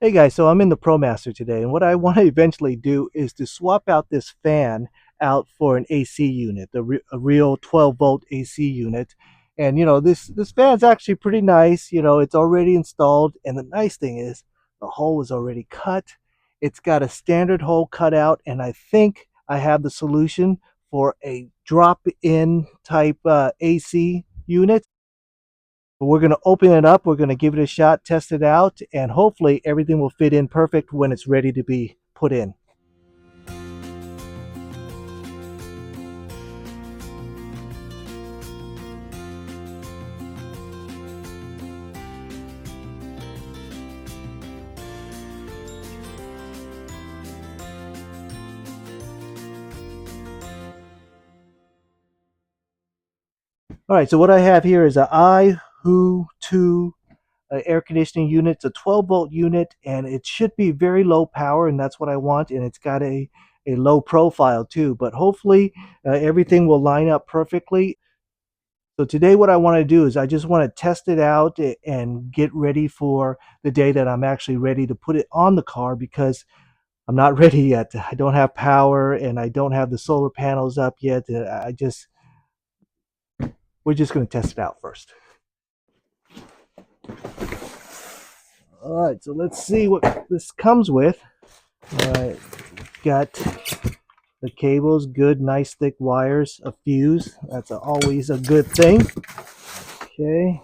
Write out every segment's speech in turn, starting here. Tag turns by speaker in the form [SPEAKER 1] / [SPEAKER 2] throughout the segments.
[SPEAKER 1] Hey guys, so I'm in the ProMaster today, and what I want to eventually do is to swap out this fan out for an AC unit, a real 12 volt AC unit. And this fan's actually pretty nice. It's already installed, and the nice thing is the hole is already cut. It's got a standard hole cut out, and I think I have the solution for a drop-in type AC unit. But we're going to open it up, we're going to give it a shot, test it out, and hopefully everything will fit in perfect when it's ready to be put in. All right, so what I have here is an iHooToo air conditioning unit. It's a 12 volt unit, and it should be very low power, and that's what I want. And it's got a low profile too, but hopefully everything will line up perfectly. So today what I want to do is I just want to test it out and get ready for the day that I'm actually ready to put it on the car, because I'm not ready yet. I don't have power and I don't have the solar panels up yet. We're just going to test it out first. All right, so let's see what this comes with. All right, got the cables, good, nice, thick wires, a fuse. That's always a good thing. Okay.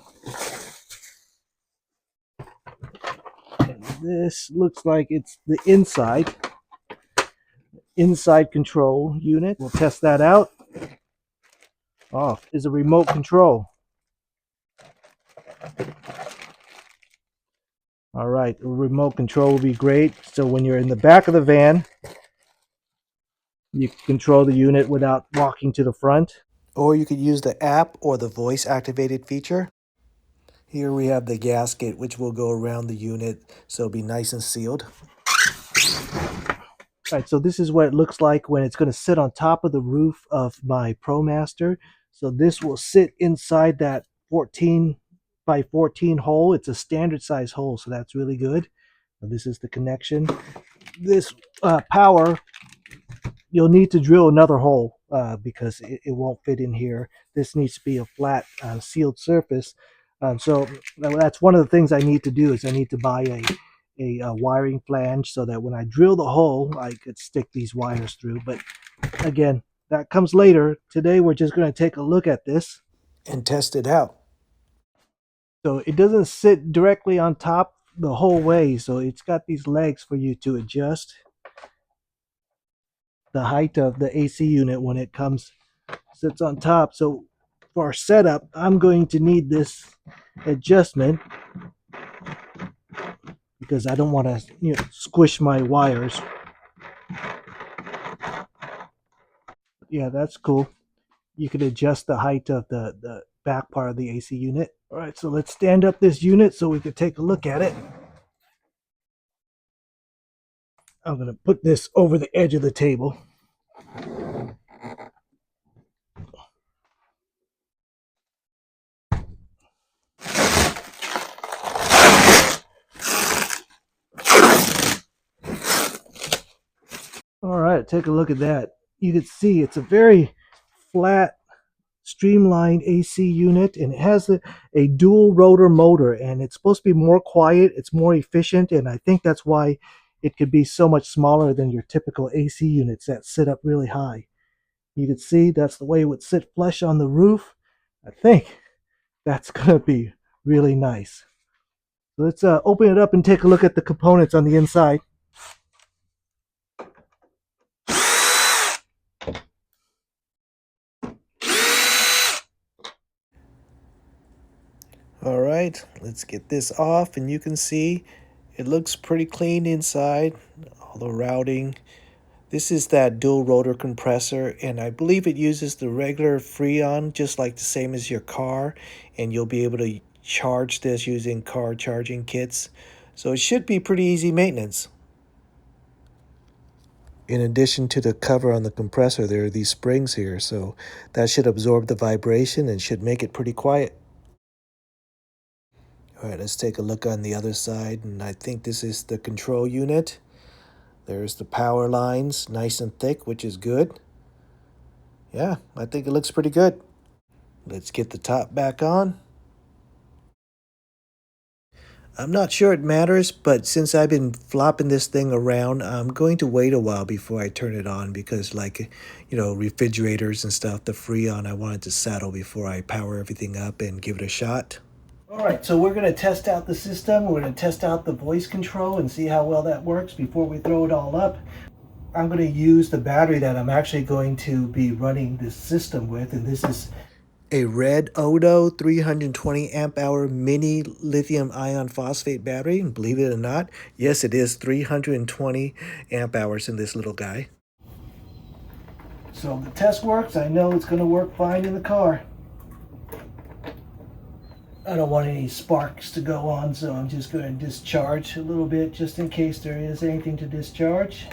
[SPEAKER 1] And this looks like it's the inside control unit. We'll test that out. Off is a remote control. All right, a remote control will be great. So when you're in the back of the van, you can control the unit without walking to the front. Or you could use the app or the voice activated feature. Here we have the gasket, which will go around the unit, so it'll be nice and sealed. All right, so this is what it looks like when it's going to sit on top of the roof of my ProMaster. So this will sit inside that 14 by 14 hole. It's a standard size hole, so that's really good. This is the connection. This power, you'll need to drill another hole because it won't fit in here. This needs to be a flat sealed surface. So that's one of the things I need to do is I need to buy a wiring flange so that when I drill the hole, I could stick these wires through. But again, that comes later. Today, we're just going to take a look at this and test it out. So it doesn't sit directly on top the whole way. So it's got these legs for you to adjust the height of the AC unit when it sits on top. So for our setup, I'm going to need this adjustment because I don't want to squish my wires. Yeah, that's cool. You can adjust the height of the back part of the AC unit. All right, so let's stand up this unit so we can take a look at it. I'm going to put this over the edge of the table. All right, take a look at that. You can see it's a very flat, streamlined AC unit, and it has a dual rotor motor, and it's supposed to be more quiet, it's more efficient, and I think that's why it could be so much smaller than your typical AC units that sit up really high. You can see that's the way it would sit flush on the roof. I think that's going to be really nice. So let's open it up and take a look at the components on the inside. All right, let's get this off, and you can see it looks pretty clean inside, all the routing. This is that dual rotor compressor, and I believe it uses the regular Freon, just like the same as your car, and you'll be able to charge this using car charging kits. So it should be pretty easy maintenance. In addition to the cover on the compressor, there are these springs here, so that should absorb the vibration and should make it pretty quiet. All right, let's take a look on the other side, and I think this is the control unit. There's the power lines, nice and thick, which is good. Yeah, I think it looks pretty good. Let's get the top back on. I'm not sure it matters, but since I've been flopping this thing around, I'm going to wait a while before I turn it on because, like, refrigerators and stuff, the Freon, I want it to settle before I power everything up and give it a shot. All right, so we're going to test out the system. We're going to test out the voice control and see how well that works before we throw it all up. I'm going to use the battery that I'm actually going to be running this system with, and this is a REDODO 320 amp hour mini lithium ion phosphate battery. And believe it or not, yes, it is 320 amp hours in this little guy. So the test works. I know it's going to work fine in the car. I don't want any sparks to go on, so I'm just going to discharge a little bit just in case there is anything to discharge.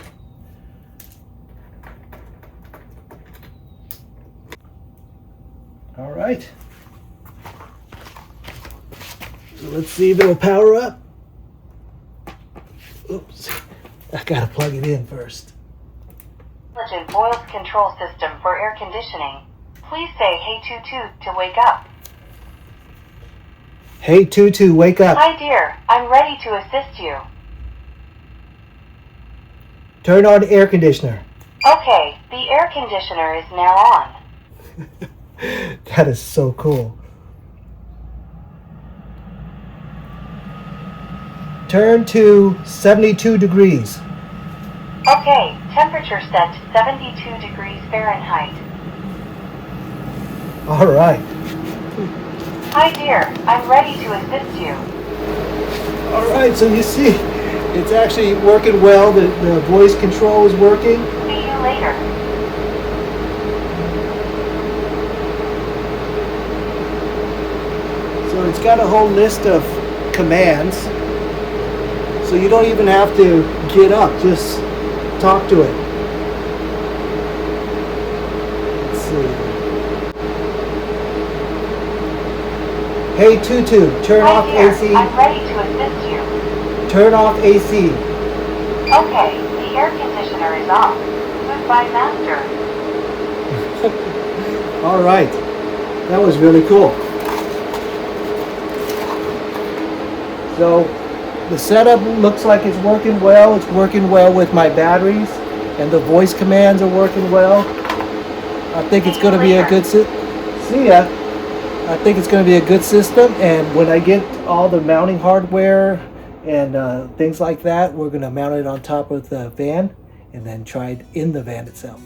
[SPEAKER 1] All right. So let's see if it'll power up. Oops. I gotta plug it in first.
[SPEAKER 2] Intelligent voice control system for air conditioning. Please say "Hey Tutu" to wake up.
[SPEAKER 1] Hey Tutu, wake up.
[SPEAKER 2] Hi dear, I'm ready to assist you.
[SPEAKER 1] Turn on the air conditioner.
[SPEAKER 2] Okay, the air conditioner is now on.
[SPEAKER 1] That is so cool. Turn to 72 degrees.
[SPEAKER 2] Okay, temperature set to 72 degrees Fahrenheit.
[SPEAKER 1] All right.
[SPEAKER 2] Hi dear, I'm ready to assist you.
[SPEAKER 1] All right, so you see, it's actually working well. The voice control is working.
[SPEAKER 2] See you later.
[SPEAKER 1] So it's got a whole list of commands. So you don't even have to get up, just talk to it. Let's see. Hey Tutu, turn
[SPEAKER 2] Hi
[SPEAKER 1] off
[SPEAKER 2] dear,
[SPEAKER 1] AC.
[SPEAKER 2] I'm ready to assist you.
[SPEAKER 1] Turn off AC.
[SPEAKER 2] Okay, the air conditioner is off. Goodbye, master.
[SPEAKER 1] All right, that was really cool. So the setup looks like it's working well. It's working well with my batteries, and the voice commands are working well. I think it's going to be a good see ya. I think it's going to be a good system, and when I get all the mounting hardware and things like that, we're going to mount it on top of the van and then try it in the van itself.